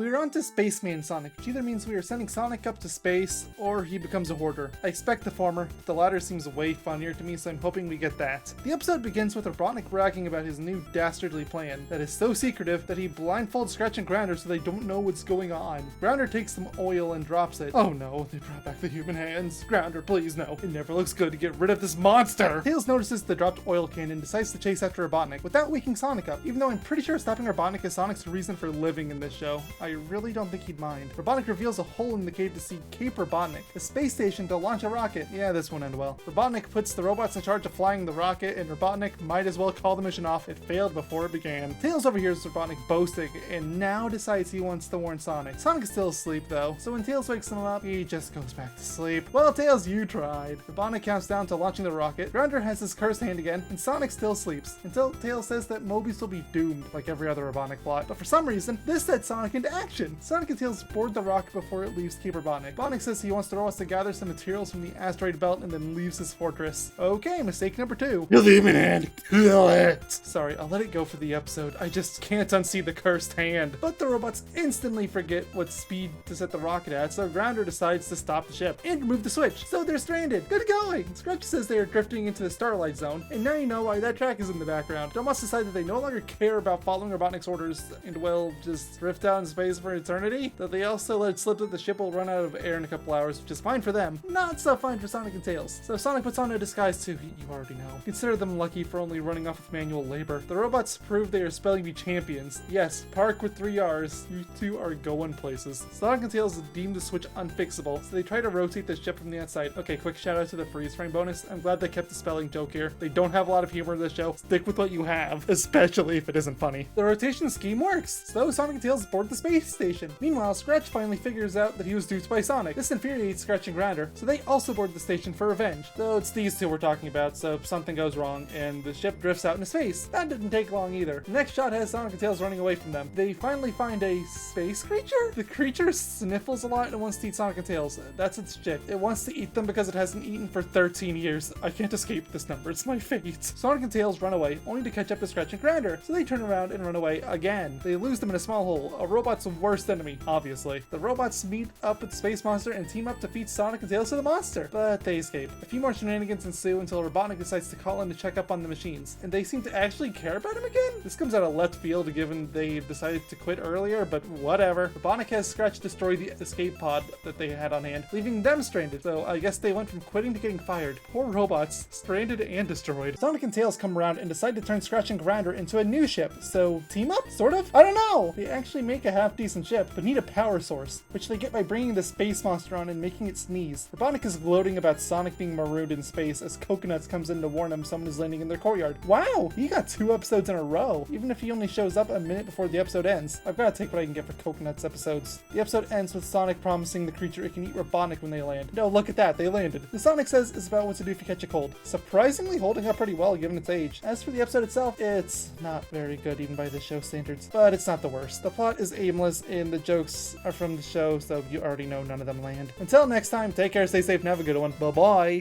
We're on to Spaceman Sonic, which either means we are sending Sonic up to space, or he becomes a hoarder. I expect the former, but the latter seems way funnier to me, so I'm hoping we get that. The episode begins with Robotnik bragging about his new dastardly plan that is so secretive that he blindfolds Scratch and Grounder so they don't know what's going on. Grounder takes some oil and drops it. Oh no, they brought back the human hands. Grounder, please no. It never looks good to get rid of this monster. Tails notices the dropped oil can and decides to chase after Robotnik without waking Sonic up, even though I'm pretty sure stopping Robotnik is Sonic's reason for living in this show. I really don't think he'd mind. Robotnik reveals a hole in the cave to see Cape Robotnik, a space station to launch a rocket. Yeah, this won't end well. Robotnik puts the robots in charge of flying the rocket, and Robotnik might as well call the mission off. It failed before it began. Tails overhears Robotnik boasting, and now decides he wants to warn Sonic. Sonic is still asleep though, so when Tails wakes him up, he just goes back to sleep. Well, Tails, you tried. Robotnik counts down to launching the rocket. Grounder has his cursed hand again, and Sonic still sleeps, until Tails says that Mobius will be doomed like every other Robotnik plot. But for some reason, this sets Sonic into action. Sonic and Tails board the rocket before it leaves Cape Robotnik. Robotnik says he wants the robots to gather some materials from the asteroid belt and then leaves his fortress. Okay, mistake number 2. You'll leave me hand. Kill it. Sorry, I'll let it go for the episode. I just can't unsee the cursed hand. But the robots instantly forget what speed to set the rocket at, so Grounder decides to stop the ship and remove the switch. So they're stranded. Good going. Scratch says they are drifting into the Starlight Zone, and now you know why that track is in the background. They must decide that they no longer care about following Robotnik's orders and will just drift out in space for eternity. Though they also let it slip that the ship will run out of air in a couple hours, which is fine for them. Not so fine for Sonic and Tails. So Sonic puts on a disguise too. You already know. Consider them lucky for only running off with manual labor. The robots prove they are spelling bee champions. Yes, park with 3 R's. You two are going places. Sonic and Tails deem the switch unfixable, so they try to rotate the ship from the outside. Okay, quick shout out to the freeze frame bonus. I'm glad they kept the spelling joke here. They don't have a lot of humor in this show. Stick with what you have, especially if it isn't funny. The rotation scheme works, so Sonic and Tails board the space station. Meanwhile, Scratch finally figures out that he was duped by Sonic. This infuriates Scratch and Grounder, so they also board the station for revenge. Though it's these two we're talking about, so something goes wrong and the ship drifts out into space. That didn't take long either. The next shot has Sonic and Tails running away from them. They finally find a space creature? The creature sniffles a lot and wants to eat Sonic and Tails. That's its shit. It wants to eat them because it hasn't eaten for 13 years. I can't escape this number. It's my fate. Sonic and Tails run away, only to catch up to Scratch and Grounder, so they turn around and run away again. They lose them in a small hole, a robot's worst enemy, obviously. The robots meet up with the Space Monster and team up to defeat Sonic and Tails to the monster, but they escape. A few more shenanigans ensue until Robotnik decides to call in to check up on the machines, and they seem to actually care about him again? This comes out of left field given they decided to quit earlier, but whatever. Robotnik has Scratch destroy the escape pod that they had on hand, leaving them stranded, so I guess they went from quitting to getting fired. Poor robots, stranded and destroyed. Sonic and Tails come around and decide to turn Scratch and Grounder into a new ship, so team up? Sort of? I don't know! They actually make a half-decent ship, but need a power source, which they get by bringing the Space Monster on and making it sneeze. Robotnik is gloating about Sonic being marooned in space as Coconuts comes in to warn him someone is landing in their courtyard. Wow! He got 2 episodes in a row, even if he only shows up a minute before the episode ends. I've got to take what I can get for Coconuts episodes. The episode ends with Sonic promising the creature it can eat Robotnik when they land. No, look at that, they landed. The Sonic says is about what to do if you catch a cold. Surprisingly holding up pretty well given its age. As for the episode itself, it's not very good even by the show standards, but it's not the worst. The plot is aimless and the jokes are from the show, so you already know none of them land. Until next time, take care, stay safe, and have a good one. Bye-bye!